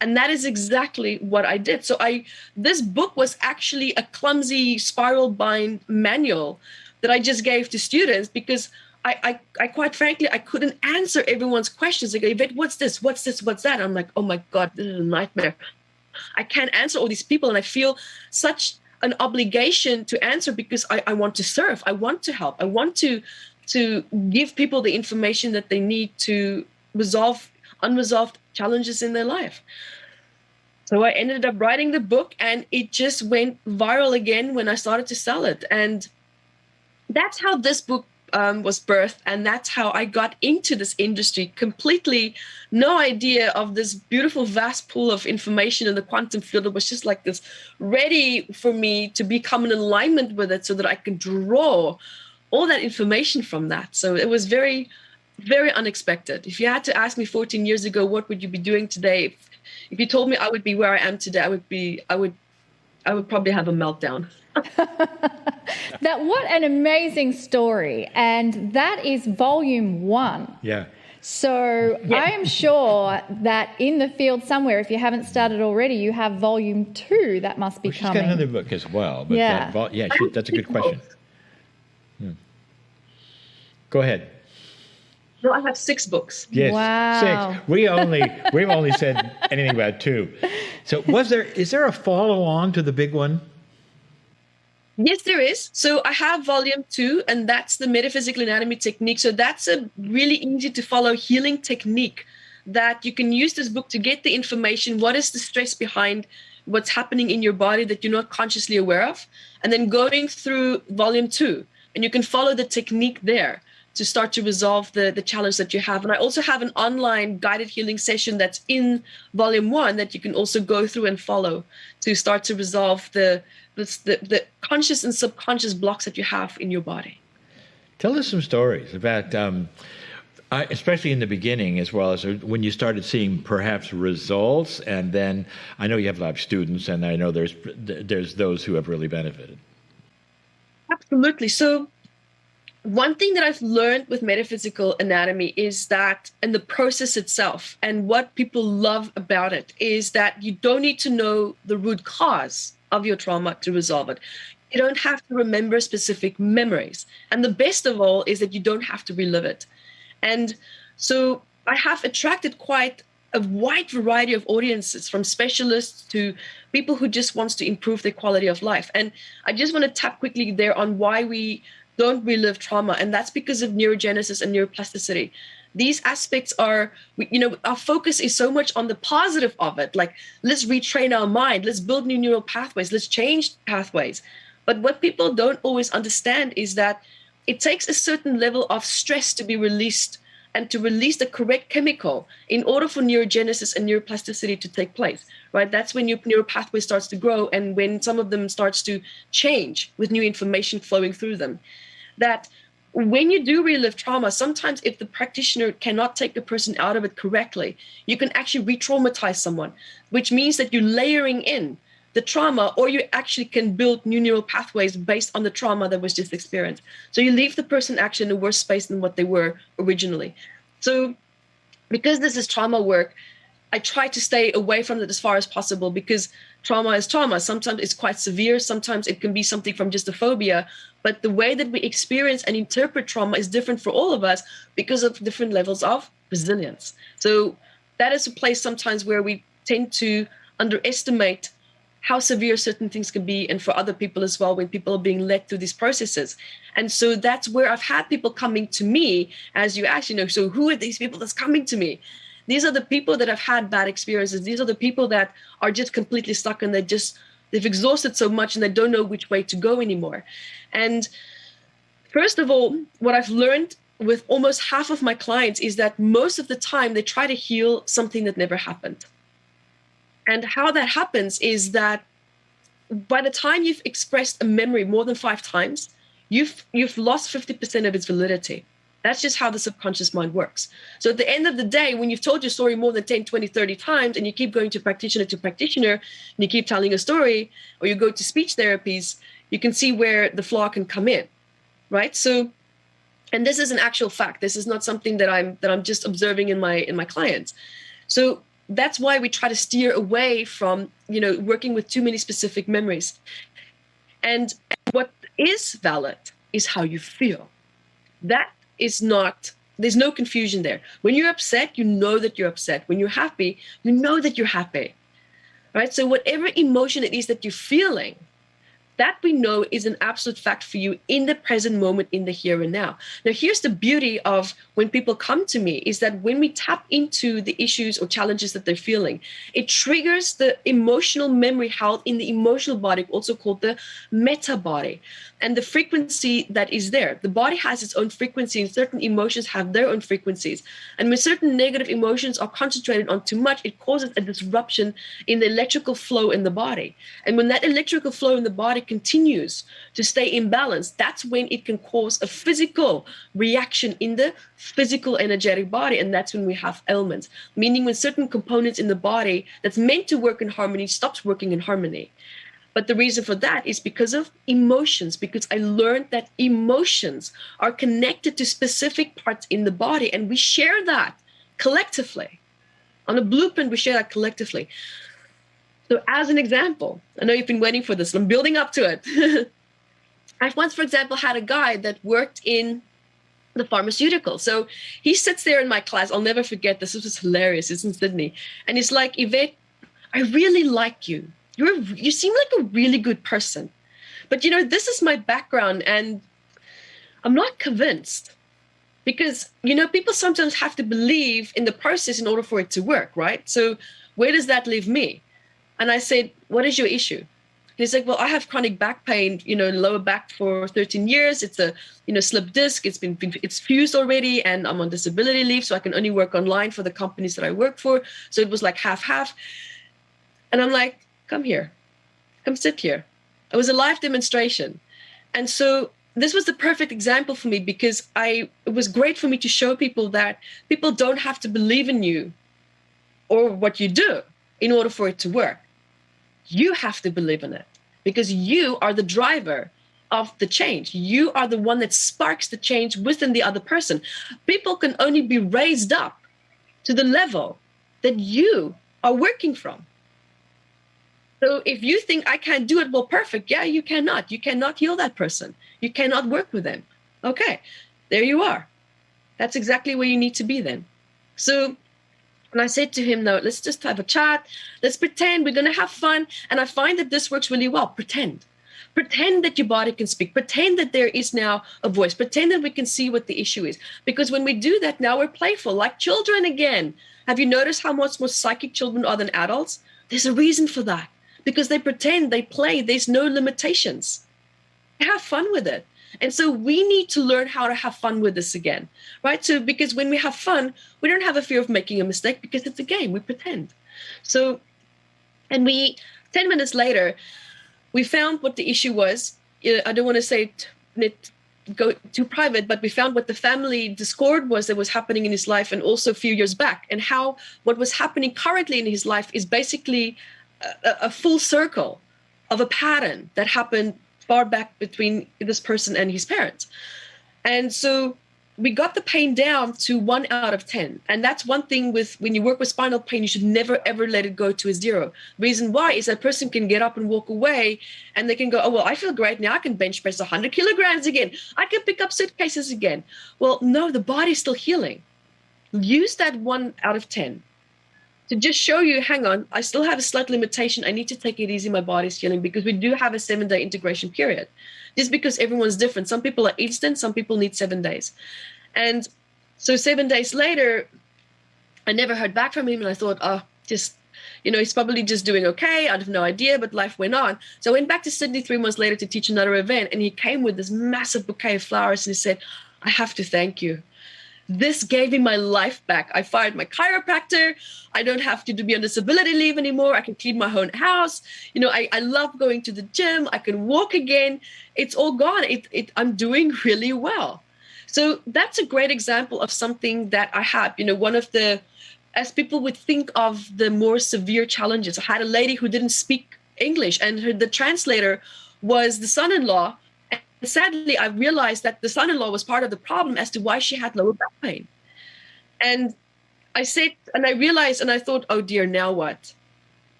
And that is exactly what I did. So this book was actually a clumsy spiral bind manual that I just gave to students because I quite frankly, I couldn't answer everyone's questions. They go, Yvette, what's this? What's this? What's that? I'm like, oh my God, this is a nightmare. I can't answer all these people. And I feel such an obligation to answer because I want to serve. I want to help. I want to give people the information that they need to resolve unresolved challenges in their life. So I ended up writing the book, and it just went viral again when I started to sell it. And that's how this book was birthed, and that's how I got into this industry. Completely no idea of this beautiful vast pool of information in the quantum field. It was just like this, ready for me to become in alignment with it so that I could draw all that information from that. So it was very, very unexpected. If you had to ask me 14 years ago, what would you be doing today? If you told me I would be where I am today, I would probably have a meltdown. What an amazing story. And that is volume 1. Yeah. So yeah. I am sure that in the field somewhere, if you haven't started already, you have volume 2 that must be coming. She's got another book as well. But yeah. That's a good question. Yeah. Go ahead. No, I have 6 books. Yes, wow. 6. We've only said anything about 2. So is there a follow-on to the big one? Yes, there is. So I have volume 2, and that's the Metaphysical Anatomy technique. So that's a really easy to follow healing technique that you can use this book to get the information. What is the stress behind what's happening in your body that you're not consciously aware of? And then going through volume 2, and you can follow the technique there to start to resolve the challenge that you have. And I also have an online guided healing session that's in volume 1 that you can also go through and follow to start to resolve the conscious and subconscious blocks that you have in your body. Tell us some stories about, especially in the beginning, as well as when you started seeing perhaps results, and then I know you have a lot of students, and I know there's those who have really benefited. Absolutely. So one thing that I've learned with metaphysical anatomy is that, and the process itself, and what people love about it, is that you don't need to know the root cause of your trauma to resolve it. You don't have to remember specific memories. And the best of all is that you don't have to relive it. And so I have attracted quite a wide variety of audiences, from specialists to people who just wants to improve their quality of life. And I just want to tap quickly there on why we don't relive trauma. And that's because of neurogenesis and neuroplasticity. These aspects are, our focus is so much on the positive of it. Like, let's retrain our mind, let's build new neural pathways, let's change pathways. But what people don't always understand is that it takes a certain level of stress to be released and to release the correct chemical in order for neurogenesis and neuroplasticity to take place, right? That's when your neural pathway starts to grow, and when some of them starts to change with new information flowing through them. That when you do relive trauma, sometimes if the practitioner cannot take the person out of it correctly, you can actually re-traumatize someone, which means that you're layering in the trauma, or you actually can build new neural pathways based on the trauma that was just experienced. So you leave the person actually in a worse space than what they were originally. So because this is trauma work, I try to stay away from it as far as possible, because trauma is trauma. Sometimes it's quite severe. Sometimes it can be something from just a phobia. But the way that we experience and interpret trauma is different for all of us because of different levels of resilience. So that is a place sometimes where we tend to underestimate how severe certain things can be, and for other people as well, when people are being led through these processes. And so that's where I've had people coming to me, as you actually know. So who are these people that's coming to me? These are the people that have had bad experiences. These are the people that are just completely stuck, and they've exhausted so much and they don't know which way to go anymore. And first of all, what I've learned with almost half of my clients is that most of the time they try to heal something that never happened. And how that happens is that by the time you've expressed a memory more than 5 times, you've lost 50% of its validity. That's just how the subconscious mind works. So at the end of the day, when you've told your story more than 10, 20, 30 times, and you keep going to practitioner, and you keep telling a story, or you go to speech therapies, you can see where the flaw can come in, right? So, and this is an actual fact. This is not something that I'm just observing in my clients. So that's why we try to steer away from, working with too many specific memories. And what is valid is how you feel. That is not, there's no confusion there. When you're upset, you know that you're upset. When you're happy, you know that you're happy, right? So whatever emotion it is that you're feeling, that we know is an absolute fact for you in the present moment, in the here and now. Now, here's the beauty of when people come to me is that when we tap into the issues or challenges that they're feeling, it triggers the emotional memory held in the emotional body, also called the meta body, and the frequency that is there. The body has its own frequency, and certain emotions have their own frequencies. And when certain negative emotions are concentrated on too much, it causes a disruption in the electrical flow in the body. And when that electrical flow in the body continues to stay imbalanced, that's when it can cause a physical reaction in the physical energetic body. And that's when we have ailments, meaning when certain components in the body that's meant to work in harmony stops working in harmony. But the reason for that is because of emotions, because I learned that emotions are connected to specific parts in the body, and we share that collectively. On a blueprint, we share that collectively. So as an example, I know you've been waiting for this, I'm building up to it. I once, for example, had a guy that worked in the pharmaceutical. So he sits there in my class. I'll never forget this. This was hilarious. It's in Sydney. And he's like, Yvette, I really like you. You seem like a really good person. But, this is my background, and I'm not convinced. Because, people sometimes have to believe in the process in order for it to work, right? So where does that leave me? And I said, what is your issue? And he's like, well, I have chronic back pain, lower back for 13 years. It's a, slip disc. It's fused already, and I'm on disability leave, so I can only work online for the companies that I work for. So it was like half. And I'm like, come here, come sit here. It was a live demonstration. And so this was the perfect example for me, because it was great for me to show people that people don't have to believe in you or what you do in order for it to work. You have to believe in it, because you are the driver of the change. You are the one that sparks the change within the other person. People can only be raised up to the level that you are working from. So if you think I can't do it well, perfect. Yeah, you cannot. You cannot heal that person. You cannot work with them. Okay, there you are. That's exactly where you need to be then. So when I said to him, no, let's just have a chat. Let's pretend we're going to have fun. And I find that this works really well. Pretend. Pretend that your body can speak. Pretend that there is now a voice. Pretend that we can see what the issue is. Because when we do that, now we're playful, like children again. Have you noticed how much more psychic children are than adults? There's a reason for that. Because they pretend, they play, there's no limitations. They have fun with it. And so we need to learn how to have fun with this again, right? So because when we have fun, we don't have a fear of making a mistake, because it's a game, we pretend. So, and 10 minutes later, we found what the issue was. I don't want to say it go too private, but we found what the family discord was that was happening in his life, and also a few years back, and how what was happening currently in his life is basically a full circle of a pattern that happened far back between this person and his parents. And so we got the pain down to 1 out of 10. And that's one thing when you work with spinal pain, you should never, ever let it go to a 0. Reason why is that person can get up and walk away, and they can go, oh, well, I feel great now. I can bench press 100 kilograms again. I can pick up suitcases again. Well, no, the body's still healing. Use that 1 out of 10. To just show you, hang on, I still have a slight limitation. I need to take it easy. My body's healing, because we do have a 7-day integration period. Just because everyone's different. Some people are instant, some people need 7 days. And so 7 days later, I never heard back from him. And I thought, he's probably just doing okay. I have no idea, but life went on. So I went back to Sydney 3 months later to teach another event. And he came with this massive bouquet of flowers, and he said, I have to thank you. This gave me my life back. I fired my chiropractor. I don't have to be on disability leave anymore. I can clean my own house. I love going to the gym. I can walk again. It's all gone. I'm doing really well. So that's a great example of something that I have. As people would think of the more severe challenges, I had a lady who didn't speak English, and the translator was the son-in-law. Sadly, I realized that the son-in-law was part of the problem as to why she had lower back pain. And I said, and I realized, and I thought, oh dear, now what?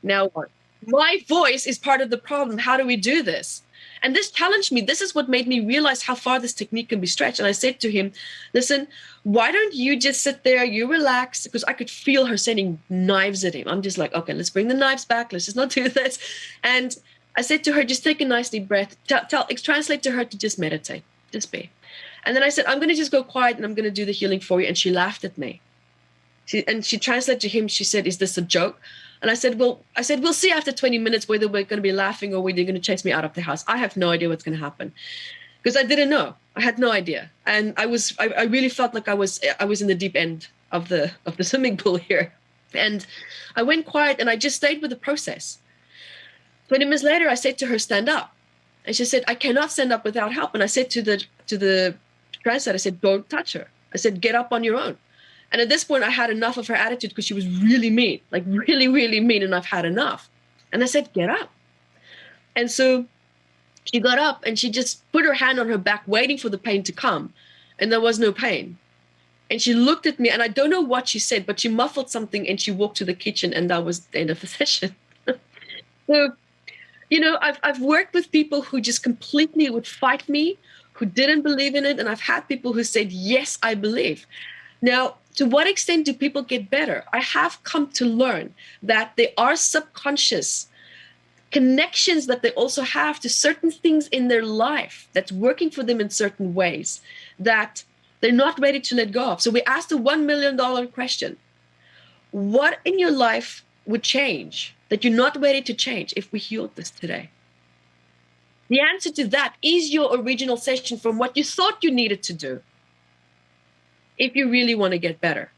Now what? My voice is part of the problem. How do we do this? And this challenged me. This is what made me realize how far this technique can be stretched. And I said to him, listen, why don't you just sit there, you relax, because I could feel her sending knives at him. I'm just like, okay, let's bring the knives back. Let's just not do this. And I said to her, just take a nice deep breath. Translate to her to just meditate, just be. And then I said, I'm going to just go quiet and I'm going to do the healing for you. And she laughed at me. She translated to him. She said, is this a joke? And I said, we'll see after 20 minutes whether we're going to be laughing or whether you're going to chase me out of the house. I have no idea what's going to happen, because I didn't know. I had no idea. And I really felt like I was in the deep end of the swimming pool here. And I went quiet and I just stayed with the process. 20 minutes later, I said to her, stand up. And she said, I cannot stand up without help. And I said to the translator, I said, don't touch her. I said, get up on your own. And at this point, I had enough of her attitude, because she was really mean, like really, really mean. And I've had enough. And I said, get up. And so she got up and she just put her hand on her back, waiting for the pain to come. And there was no pain. And she looked at me, and I don't know what she said, but she muffled something and she walked to the kitchen, and that was the end of the session. So, you know, I've worked with people who just completely would fight me, who didn't believe in it. And I've had people who said, yes, I believe. Now, to what extent do people get better? I have come to learn that there are subconscious connections that they also have to certain things in their life that's working for them in certain ways that they're not ready to let go of. So we asked the $1 million question. What in your life would change that you're not ready to change if we healed this today? The answer to that is your original session from what you thought you needed to do, if you really want to get better.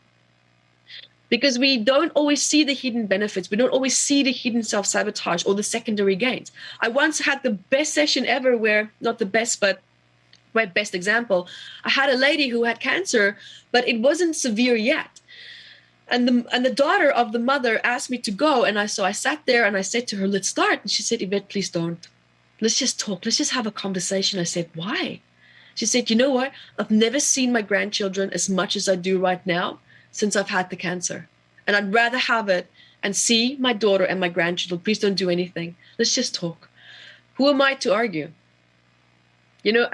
Because we don't always see the hidden benefits. We don't always see the hidden self-sabotage or the secondary gains. I once had the best session ever where, not the best, but my best example, I had a lady who had cancer, but it wasn't severe yet. And the daughter of the mother asked me to go. And so I sat there and I said to her, let's start. And she said, Yvette, please don't. Let's just talk. Let's just have a conversation. I said, why? She said, you know what? I've never seen my grandchildren as much as I do right now since I've had the cancer. And I'd rather have it and see my daughter and my grandchildren. Please don't do anything. Let's just talk. Who am I to argue? You know,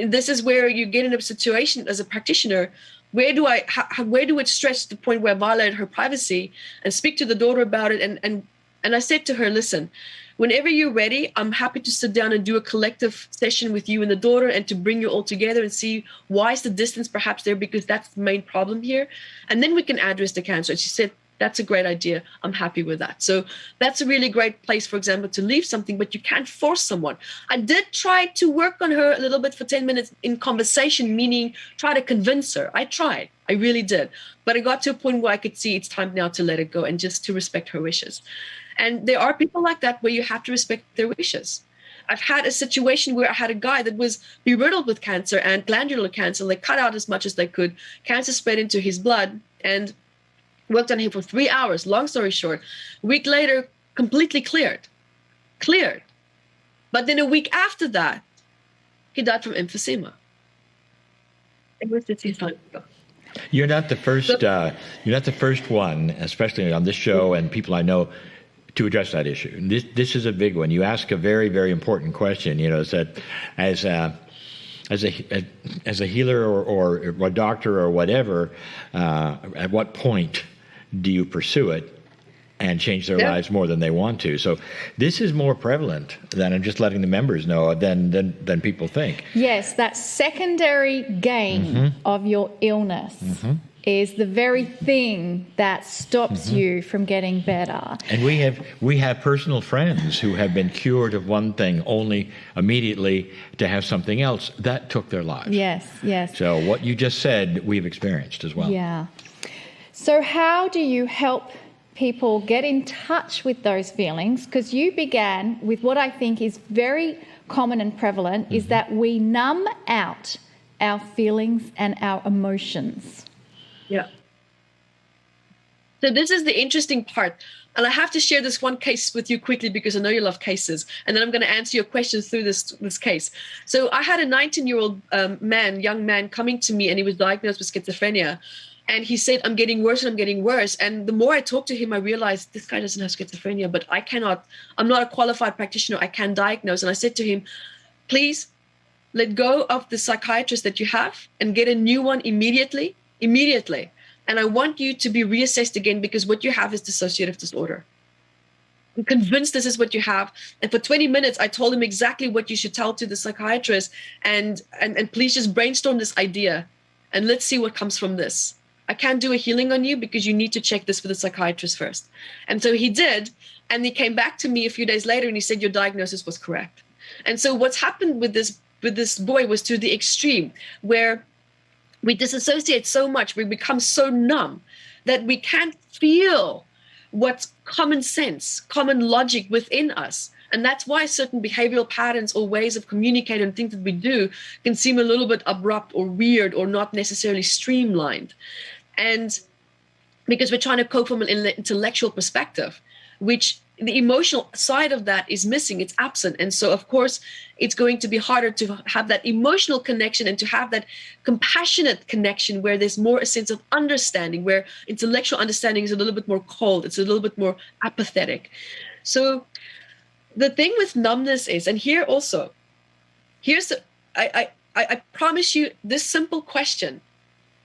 this is where you get in a situation as a practitioner. Where do it stretch to the point where I violate her privacy and speak to the daughter about it? And I said to her, listen, whenever you're ready, I'm happy to sit down and do a collective session with you and the daughter and to bring you all together and see why is the distance perhaps there, because that's the main problem here. And then we can address the cancer. And she said, that's a great idea. I'm happy with that. So that's a really great place, for example, to leave something, but you can't force someone. I did try to work on her a little bit for 10 minutes in conversation, meaning try to convince her. I tried. I really did. But I got to a point where I could see it's time now to let it go and just to respect her wishes. And there are people like that where you have to respect their wishes. I've had a situation where I had a guy that was beriddled with cancer and glandular cancer. They cut out as much as they could. Cancer spread into his blood and worked on him for 3 hours. Long story short, a week later, completely cleared. But then a week after that, he died from emphysema. And where did his son go? You're not the first. You're not the first one, especially on this show and people I know, to address that issue. This is a big one. You ask a very, very important question. You know, is that as a healer or a doctor or whatever, at what point do you pursue it and change their lives more than they want to? So this is more prevalent than I'm just letting the members know than people think. Yes, that secondary gain of your illness is the very thing that stops you from getting better. And we have personal friends who have been cured of one thing only immediately to have something else that took their lives. Yes. So what you just said, we've experienced as well. Yeah. So how do you help people get in touch with those feelings? Because you began with what I think is very common and prevalent, is that we numb out our feelings and our emotions. Yeah. So this is the interesting part. And I have to share this one case with you quickly because I know you love cases. And then I'm going to answer your questions through this case. So I had a 19-year-old young man coming to me, and he was diagnosed with schizophrenia. And he said, I'm getting worse and I'm getting worse. And the more I talked to him, I realized this guy doesn't have schizophrenia, but I'm not a qualified practitioner. I can diagnose. And I said to him, please let go of the psychiatrist that you have and get a new one immediately. And I want you to be reassessed again, because what you have is dissociative disorder. I'm convinced this is what you have. And for 20 minutes, I told him exactly what you should tell to the psychiatrist. And please just brainstorm this idea and let's see what comes from this. I can't do a healing on you because you need to check this with the psychiatrist first. And so he did. And he came back to me a few days later and he said, your diagnosis was correct. And so what's happened with this boy was to the extreme, where we disassociate so much, we become so numb that we can't feel what's common sense, common logic within us. And that's why certain behavioral patterns or ways of communicating and things that we do can seem a little bit abrupt or weird or not necessarily streamlined. And because we're trying to cope from an intellectual perspective, which the emotional side of that is missing, it's absent. And so, of course, it's going to be harder to have that emotional connection and to have that compassionate connection where there's more a sense of understanding, where intellectual understanding is a little bit more cold, it's a little bit more apathetic. So the thing with numbness is, and here also, I promise you this simple question.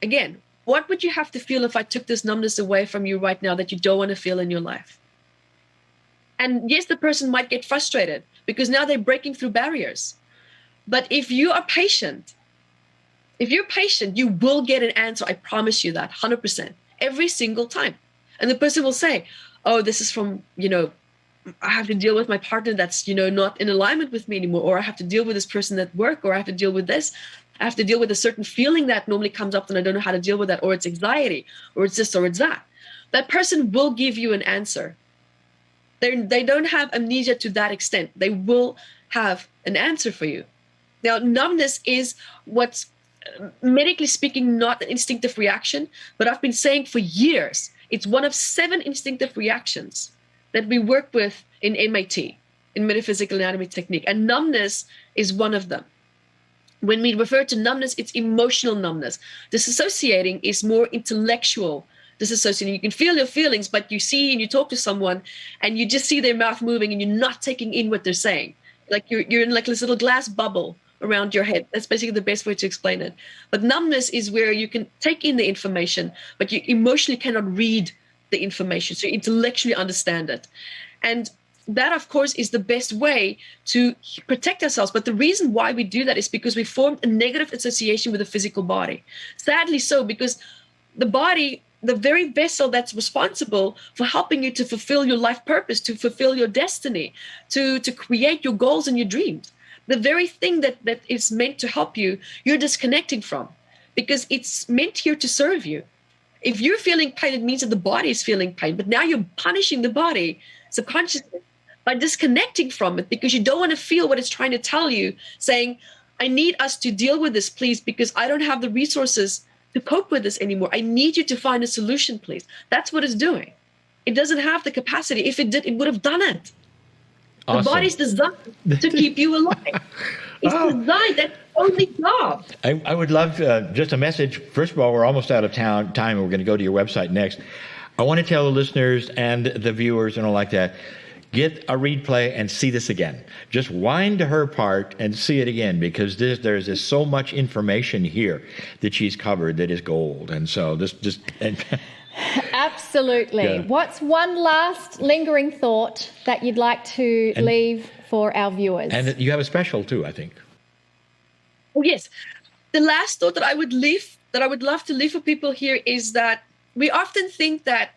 Again, what would you have to feel if I took this numbness away from you right now that you don't want to feel in your life? And yes, the person might get frustrated because now they're breaking through barriers. But if you are patient, you will get an answer. I promise you that 100% every single time. And the person will say, oh, this is from, I have to deal with my partner that's, not in alignment with me anymore, or I have to deal with this person at work, or I have to deal with this. I have to deal with a certain feeling that normally comes up and I don't know how to deal with that, or it's anxiety, or it's this, or it's that. That person will give you an answer. They don't have amnesia to that extent. They will have an answer for you. Now, numbness is what's medically speaking not an instinctive reaction, but I've been saying for years, it's one of 7 instinctive reactions that we work with in MAT, in Metaphysical Anatomy technique. And numbness is one of them. When we refer to numbness, it's emotional numbness. Disassociating is more intellectual disassociating. You can feel your feelings, but you see and you talk to someone and you just see their mouth moving and you're not taking in what they're saying. Like you're in like this little glass bubble around your head. That's basically the best way to explain it. But numbness is where you can take in the information, but you emotionally cannot read the information. So you intellectually understand it. And that, of course, is the best way to protect ourselves. But the reason why we do that is because we formed a negative association with the physical body. Sadly so, because the body, the very vessel that's responsible for helping you to fulfill your life purpose, to fulfill your destiny, to create your goals and your dreams, the very thing that is meant to help you, you're disconnecting from because it's meant here to serve you. If you're feeling pain, it means that the body is feeling pain, but now you're punishing the body subconsciously by disconnecting from it because you don't want to feel what it's trying to tell you, saying, I need us to deal with this, please, because I don't have the resources to cope with this anymore. I need you to find a solution, please. That's what it's doing. It doesn't have the capacity. If it did, it would have done it. Awesome. The body's designed to keep you alive. It's designed, that's the only job. I would love just a message. First of all, we're almost out of time. We're going to go to your website next. I want to tell the listeners and the viewers and all like that, get a replay and see this again. Just wind to her part and see it again because there's just so much information here that she's covered that is gold. And so this just... Absolutely. Yeah. What's one last lingering thought that you'd like to leave for our viewers? And you have a special too, I think. Oh, yes. The last thought that I would love to leave for people here is that we often think that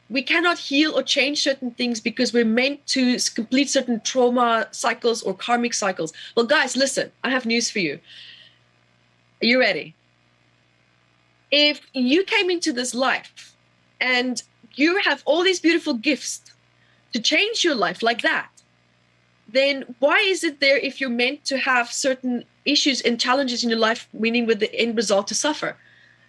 we cannot heal or change certain things because we're meant to complete certain trauma cycles or karmic cycles. Well, guys, listen, I have news for you. Are you ready? If you came into this life and you have all these beautiful gifts to change your life like that, then why is it there if you're meant to have certain issues and challenges in your life, meaning with the end result to suffer?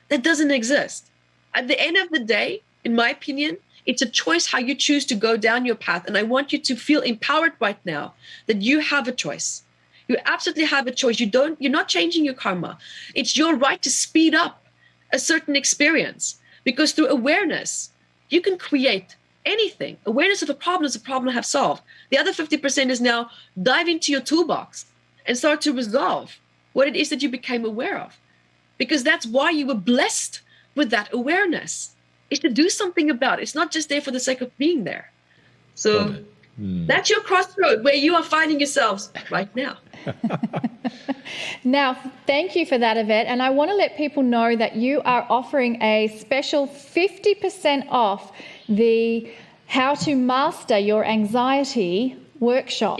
That doesn't exist. At the end of the day, in my opinion, it's a choice how you choose to go down your path. And I want you to feel empowered right now that you have a choice. You absolutely have a choice. You're not changing your karma. It's your right to speed up a certain experience. Because through awareness, you can create anything. Awareness of a problem is a problem I have solved. The other 50% is now dive into your toolbox and start to resolve what it is that you became aware of. Because that's why you were blessed with that awareness, is to do something about it. It's not just there for the sake of being there. So that's your crossroad where you are finding yourselves right now. Now, thank you for that, Yvette. And I want to let people know that you are offering a special 50% off the How to Master Your Anxiety workshop.